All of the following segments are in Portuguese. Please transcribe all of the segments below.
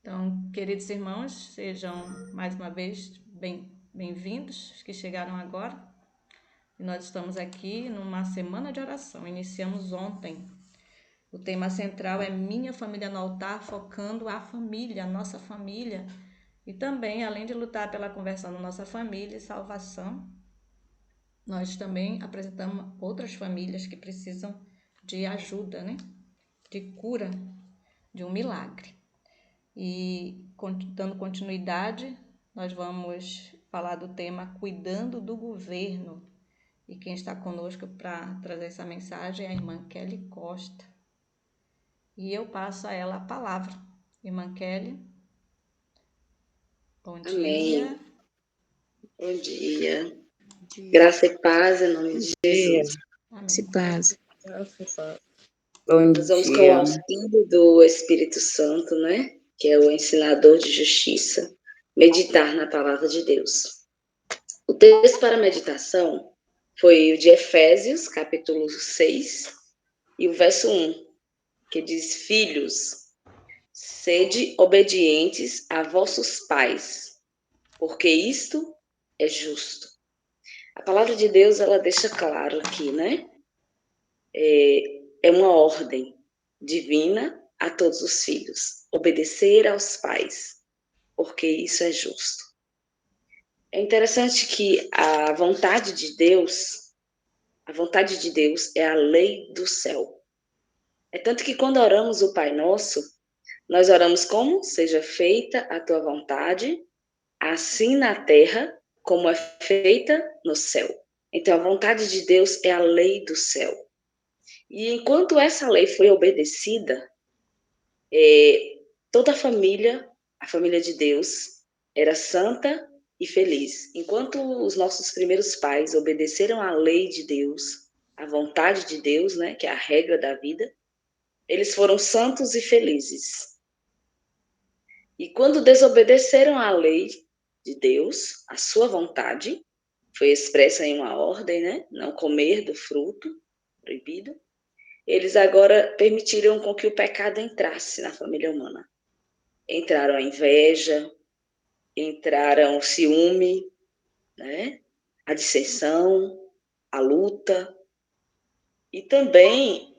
Então, queridos irmãos, sejam mais uma vez bem-vindos, os que chegaram agora. E nós estamos aqui numa semana de oração. Iniciamos ontem. O tema central é Minha Família no Altar, focando a família, a nossa família. E também, além de lutar pela conversão da nossa família e salvação, nós também apresentamos outras famílias que precisam de ajuda, né? De cura, de um milagre. E dando continuidade, nós vamos falar do tema Cuidando do Governo. E quem está conosco para trazer essa mensagem é a irmã Kelly Costa. E eu passo a ela a palavra. Irmã Kelly, bom dia. Amém. Bom dia. Graça e paz em nome de Jesus. Amém. Paz. Bom Nós vamos com o dia. auxílio do Espírito Santo, né? Que é o ensinador de justiça, meditar na palavra de Deus. O texto para meditação foi o de Efésios, capítulo 6, e o verso 1, que diz: Filhos, sede obedientes a vossos pais, porque isto é justo. A palavra de Deus, ela deixa claro aqui, né? É uma ordem divina a todos os filhos, obedecer aos pais, porque isso é justo. É interessante que a vontade de Deus é a lei do céu. É tanto que quando oramos o Pai Nosso, nós oramos como? Seja feita a tua vontade, assim na terra, como é feita no céu. Então, a vontade de Deus é a lei do céu. E enquanto essa lei foi obedecida, toda a família de Deus, era santa e feliz. Enquanto os nossos primeiros pais obedeceram à lei de Deus, à vontade de Deus, né, que é a regra da vida, eles foram santos e felizes. E quando desobedeceram à lei de Deus, a sua vontade, foi expressa em uma ordem, né, não comer do fruto proibido, eles agora permitiram com que o pecado entrasse na família humana. Entraram a inveja, entraram o ciúme, né? A dissensão, a luta. E também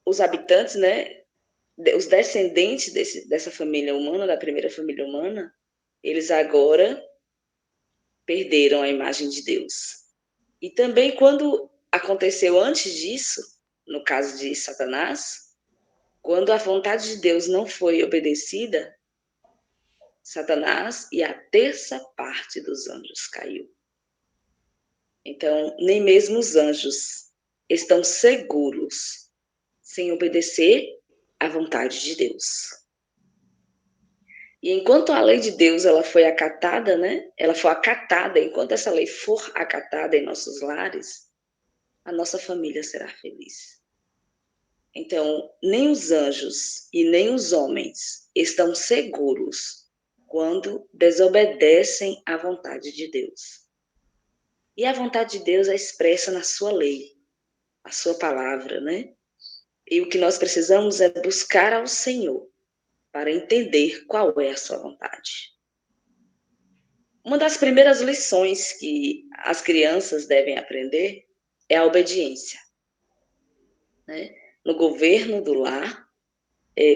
os habitantes, né? Os descendentes dessa família humana, da primeira família humana, eles agora perderam a imagem de Deus. E também quando aconteceu antes disso, no caso de Satanás, quando a vontade de Deus não foi obedecida, Satanás e a terça parte dos anjos caiu. Então, nem mesmo os anjos estão seguros sem obedecer à vontade de Deus. E enquanto a lei de Deus ela foi acatada, né? Ela foi acatada, enquanto essa lei for acatada em nossos lares, a nossa família será feliz. Então, nem os anjos e nem os homens estão seguros quando desobedecem à vontade de Deus. E a vontade de Deus é expressa na sua lei, a sua palavra, né? E o que nós precisamos é buscar ao Senhor para entender qual é a sua vontade. Uma das primeiras lições que as crianças devem aprender é a obediência, né? No governo do lar,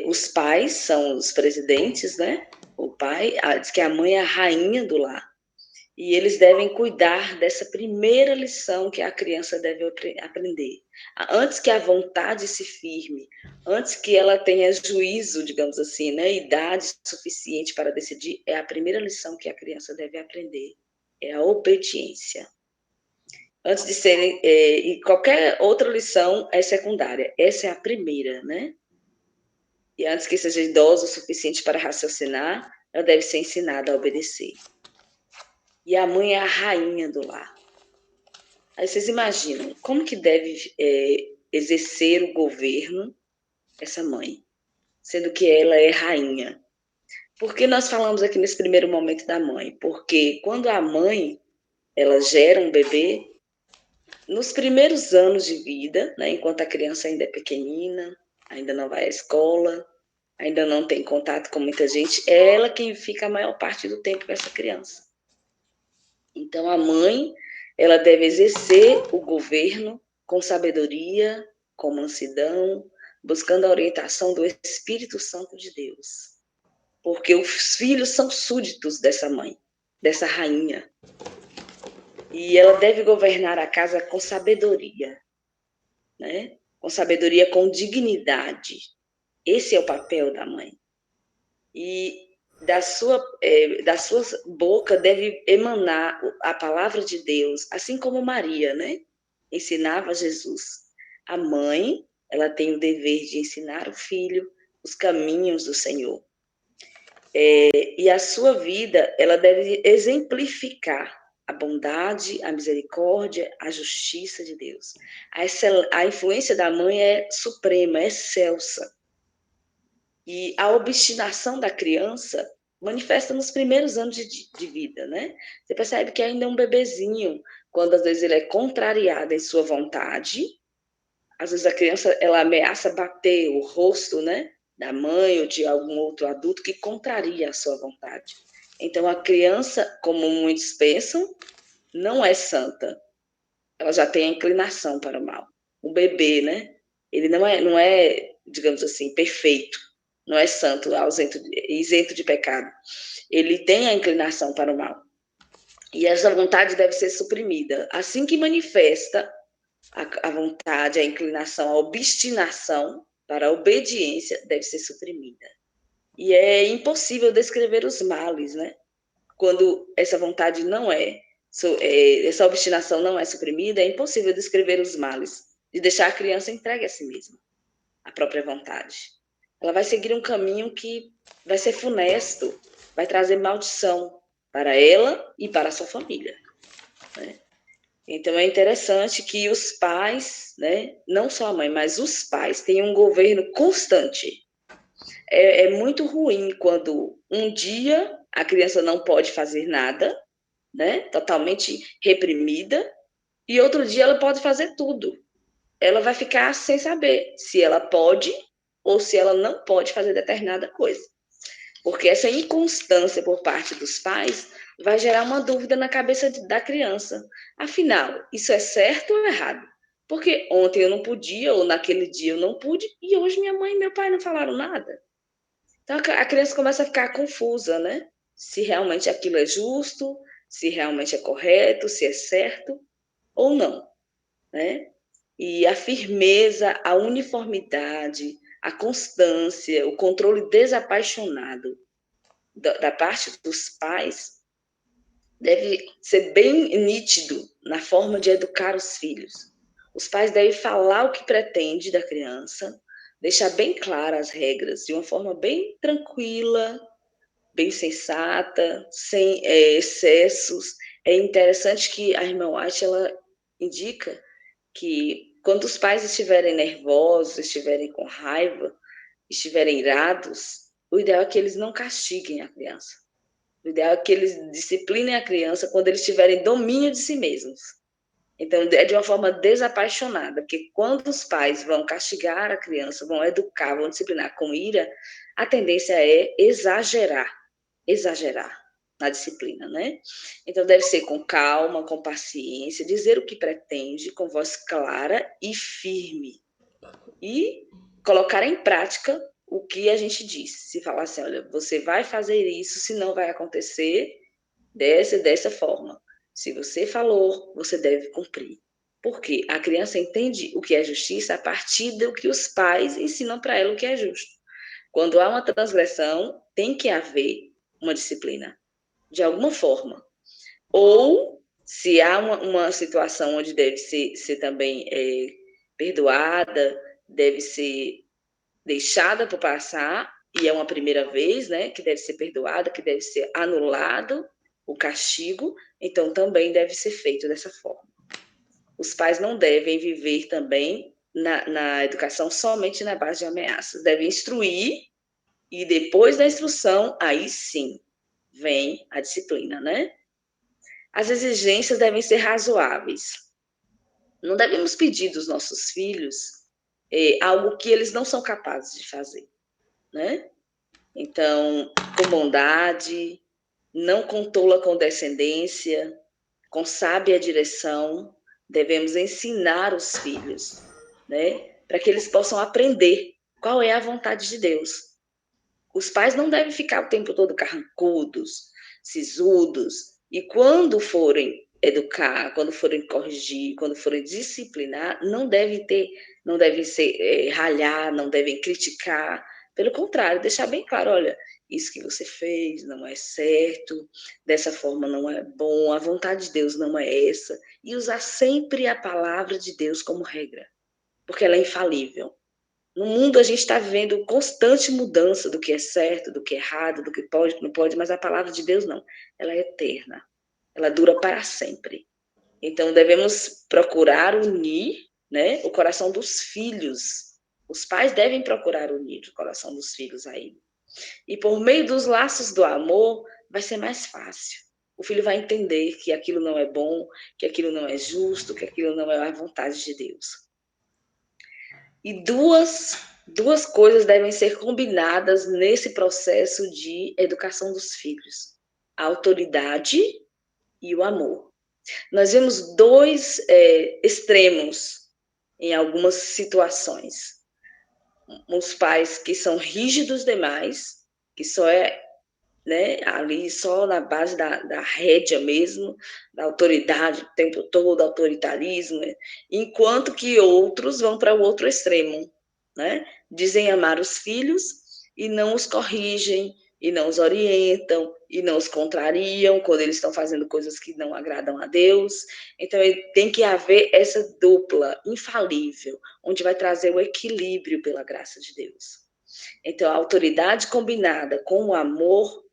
os pais são os presidentes, né? O pai, diz que a mãe é a rainha do lar. E eles devem cuidar dessa primeira lição que a criança deve aprender. Antes que a vontade se firme, antes que ela tenha juízo, digamos assim, né, idade suficiente para decidir, é a primeira lição que a criança deve aprender. É a obediência. Antes de serem... e qualquer outra lição é secundária. Essa é a primeira, né? E antes que seja idosa o suficiente para raciocinar, ela deve ser ensinada a obedecer. E a mãe é a rainha do lar. Aí vocês imaginam como que deve exercer o governo essa mãe, sendo que ela é rainha. Por que nós falamos aqui nesse primeiro momento da mãe? Porque quando a mãe ela gera um bebê, nos primeiros anos de vida, né, enquanto a criança ainda é pequenina, ainda não vai à escola, ainda não tem contato com muita gente, é ela quem fica a maior parte do tempo com essa criança. Então, a mãe, ela deve exercer o governo com sabedoria, com mansidão, buscando a orientação do Espírito Santo de Deus. Porque os filhos são súditos dessa mãe, dessa rainha. E ela deve governar a casa com sabedoria, né? Com sabedoria, com dignidade. Esse é o papel da mãe. E da sua boca deve emanar a palavra de Deus, assim como Maria, né? Ensinava Jesus. A mãe, ela tem o dever de ensinar o filho os caminhos do Senhor. E a sua vida, ela deve exemplificar a bondade, a misericórdia, a justiça de Deus. A influência da mãe é suprema, é excelsa. E a obstinação da criança manifesta nos primeiros anos de vida, né? Você percebe que ainda é um bebezinho, quando às vezes ele é contrariado em sua vontade, às vezes a criança ela ameaça bater o rosto, né, da mãe ou de algum outro adulto que contraria a sua vontade. Então a criança, como muitos pensam, não é santa. Ela já tem a inclinação para o mal. O bebê, né? Ele não é, digamos assim, perfeito. Não é santo, isento de pecado. Ele tem a inclinação para o mal. E essa vontade deve ser suprimida. Assim que manifesta a vontade, a inclinação, a obstinação para a obediência deve ser suprimida. E é impossível descrever os males, né? Quando essa vontade não essa obstinação não é suprimida, é impossível descrever os males de deixar a criança entregue a si mesma, à própria vontade. Ela vai seguir um caminho que vai ser funesto, vai trazer maldição para ela e para a sua família, né? Então, é interessante que os pais, né, não só a mãe, mas os pais tenham um governo constante. É muito ruim quando um dia a criança não pode fazer nada, né, totalmente reprimida, e outro dia ela pode fazer tudo. Ela vai ficar sem saber se ela pode ou se ela não pode fazer determinada coisa. Porque essa inconstância por parte dos pais vai gerar uma dúvida na cabeça da criança. Afinal, isso é certo ou errado? Porque ontem eu não podia, ou naquele dia eu não pude, e hoje minha mãe e meu pai não falaram nada. Então a criança começa a ficar confusa, né? Se realmente aquilo é justo, se realmente é correto, se é certo ou não, né? E a firmeza, a uniformidade, a constância, o controle desapaixonado da parte dos pais deve ser bem nítido na forma de educar os filhos. Os pais devem falar o que pretende da criança, deixar bem claras as regras, de uma forma bem tranquila, bem sensata, sem excessos. É interessante que a irmã White, ela indica que quando os pais estiverem nervosos, estiverem com raiva, estiverem irados, o ideal é que eles não castiguem a criança. O ideal é que eles disciplinem a criança quando eles tiverem domínio de si mesmos. Então, é de uma forma desapaixonada, porque quando os pais vão castigar a criança, vão educar, vão disciplinar com ira, a tendência é exagerar na disciplina, né? Então, deve ser com calma, com paciência, dizer o que pretende, com voz clara e firme. E colocar em prática o que a gente disse. Se falar assim, olha, você vai fazer isso, senão vai acontecer dessa forma. Se você falou, você deve cumprir. Porque a criança entende o que é justiça a partir do que os pais ensinam para ela o que é justo. Quando há uma transgressão, tem que haver uma disciplina, de alguma forma. Ou, se há uma situação onde deve ser também perdoada, deve ser deixada por passar, e é uma primeira vez, né, que deve ser perdoada, que deve ser anulado o castigo, então também deve ser feito dessa forma. Os pais não devem viver também na educação somente na base de ameaças, devem instruir, e depois da instrução, aí sim, vem a disciplina, né? As exigências devem ser razoáveis. Não devemos pedir dos nossos filhos algo que eles não são capazes de fazer. né? Então, com bondade, não com tola condescendência, com sábia direção, devemos ensinar os filhos, né? Para que eles possam aprender qual é a vontade de Deus. Os pais não devem ficar o tempo todo carrancudos, sisudos, e quando forem educar, quando forem corrigir, quando forem disciplinar, não devem ralhar, não devem criticar. Pelo contrário, deixar bem claro, olha, isso que você fez não é certo, dessa forma não é bom, a vontade de Deus não é essa, e usar sempre a palavra de Deus como regra, porque ela é infalível. No mundo a gente está vivendo constante mudança do que é certo, do que é errado, do que pode, não pode, mas a palavra de Deus não. Ela é eterna. Ela dura para sempre. Então devemos procurar unir, né, o coração dos filhos. Os pais devem procurar unir o coração dos filhos a ele. E por meio dos laços do amor vai ser mais fácil. O filho vai entender que aquilo não é bom, que aquilo não é justo, que aquilo não é a vontade de Deus. E duas coisas devem ser combinadas nesse processo de educação dos filhos: a autoridade e o amor. Nós vemos dois extremos em algumas situações. Os pais que são rígidos demais, que só né, ali só na base da rédea mesmo, da autoridade o tempo todo, autoritarismo, né? Enquanto que outros vão para o outro extremo, né? Dizem amar os filhos e não os corrigem, e não os orientam, e não os contrariam quando eles estão fazendo coisas que não agradam a Deus. Então, tem que haver essa dupla infalível, onde vai trazer o equilíbrio pela graça de Deus. Então, a autoridade combinada com o amor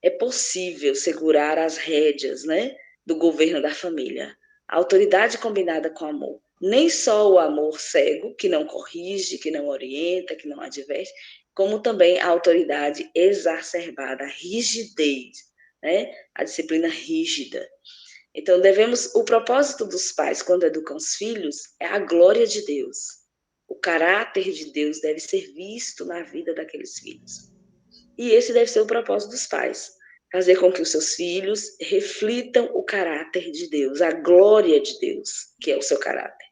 é possível segurar as rédeas, né, do governo da família. A autoridade combinada com amor. Nem só o amor cego, que não corrige, que não orienta, que não adverte, como também a autoridade exacerbada, a rigidez, né, a disciplina rígida. Então, o propósito dos pais, quando educam os filhos, é a glória de Deus. O caráter de Deus deve ser visto na vida daqueles filhos. E esse deve ser o propósito dos pais, fazer com que os seus filhos reflitam o caráter de Deus, a glória de Deus, que é o seu caráter.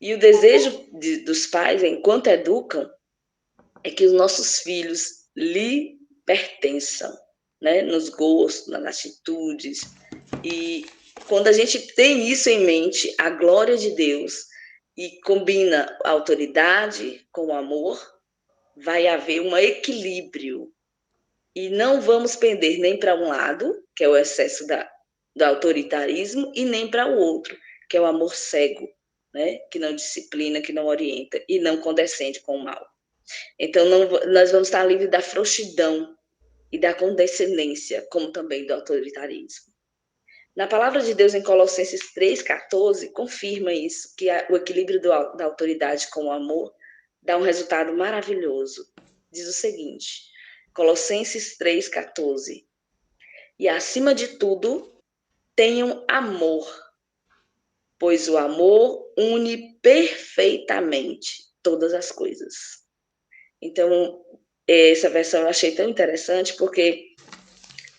E o desejo dos pais, enquanto educam, é que os nossos filhos lhe pertençam, né? Nos gostos, nas atitudes. E quando a gente tem isso em mente, a glória de Deus, e combina a autoridade com o amor, vai haver um equilíbrio. E não vamos pender nem para um lado, que é o excesso do autoritarismo, e nem para o outro, que é o amor cego, né? Que não disciplina, que não orienta e não condescende com o mal. Então, nós vamos estar livres da frouxidão e da condescendência, como também do autoritarismo. Na palavra de Deus, em Colossenses 3,14, confirma isso, que o equilíbrio da autoridade com o amor dá um resultado maravilhoso. Diz o seguinte, Colossenses 3,14. E, acima de tudo, tenham amor, pois o amor une perfeitamente todas as coisas. Então, essa versão eu achei tão interessante, porque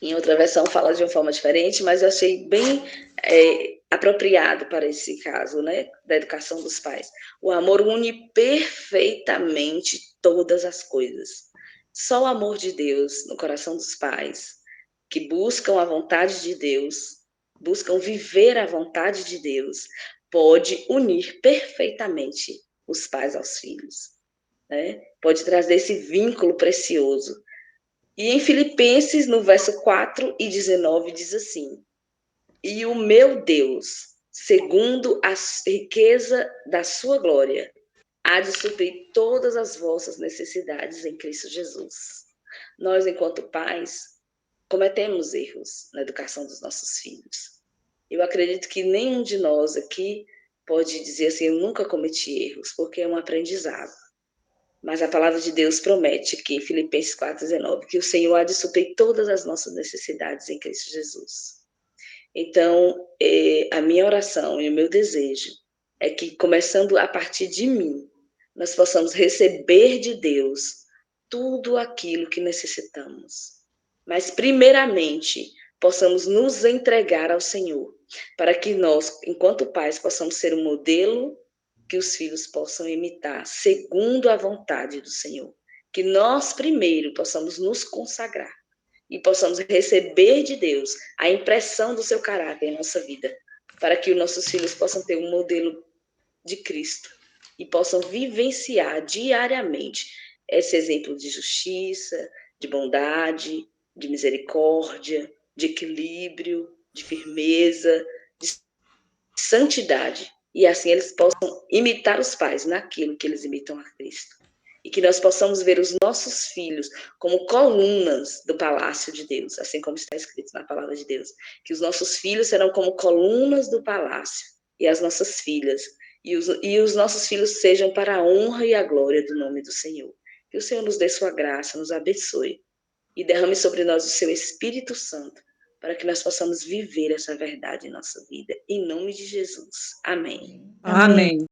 em outra versão fala de uma forma diferente, mas eu achei bem apropriado para esse caso, né, da educação dos pais. O amor une perfeitamente todas as coisas. Só o amor de Deus no coração dos pais, que buscam a vontade de Deus, buscam viver a vontade de Deus, pode unir perfeitamente os pais aos filhos, né? Pode trazer esse vínculo precioso. E em Filipenses, no verso 4 e 19, diz assim: e o meu Deus, segundo a riqueza da sua glória, há de suprir todas as vossas necessidades em Cristo Jesus. Nós, enquanto pais, cometemos erros na educação dos nossos filhos. Eu acredito que nenhum de nós aqui pode dizer assim, eu nunca cometi erros, porque é um aprendizado. Mas a palavra de Deus promete que em Filipenses 4,19, que o Senhor há de suprir todas as nossas necessidades em Cristo Jesus. Então, a minha oração e o meu desejo é que, começando a partir de mim, nós possamos receber de Deus tudo aquilo que necessitamos. Mas, primeiramente, possamos nos entregar ao Senhor, para que nós, enquanto pais, possamos ser um modelo que os filhos possam imitar, segundo a vontade do Senhor. Que nós, primeiro, possamos nos consagrar e possamos receber de Deus a impressão do seu caráter em nossa vida, para que os nossos filhos possam ter um modelo de Cristo e possam vivenciar diariamente esse exemplo de justiça, de bondade, de misericórdia, de equilíbrio, de firmeza, de santidade. E assim eles possam imitar os pais naquilo que eles imitam a Cristo. E que nós possamos ver os nossos filhos como colunas do palácio de Deus, assim como está escrito na palavra de Deus. Que os nossos filhos serão como colunas do palácio, e as nossas filhas, e os nossos filhos sejam para a honra e a glória do nome do Senhor. Que o Senhor nos dê sua graça, nos abençoe, e derrame sobre nós o seu Espírito Santo, para que nós possamos viver essa verdade em nossa vida. Em nome de Jesus. Amém. Amém.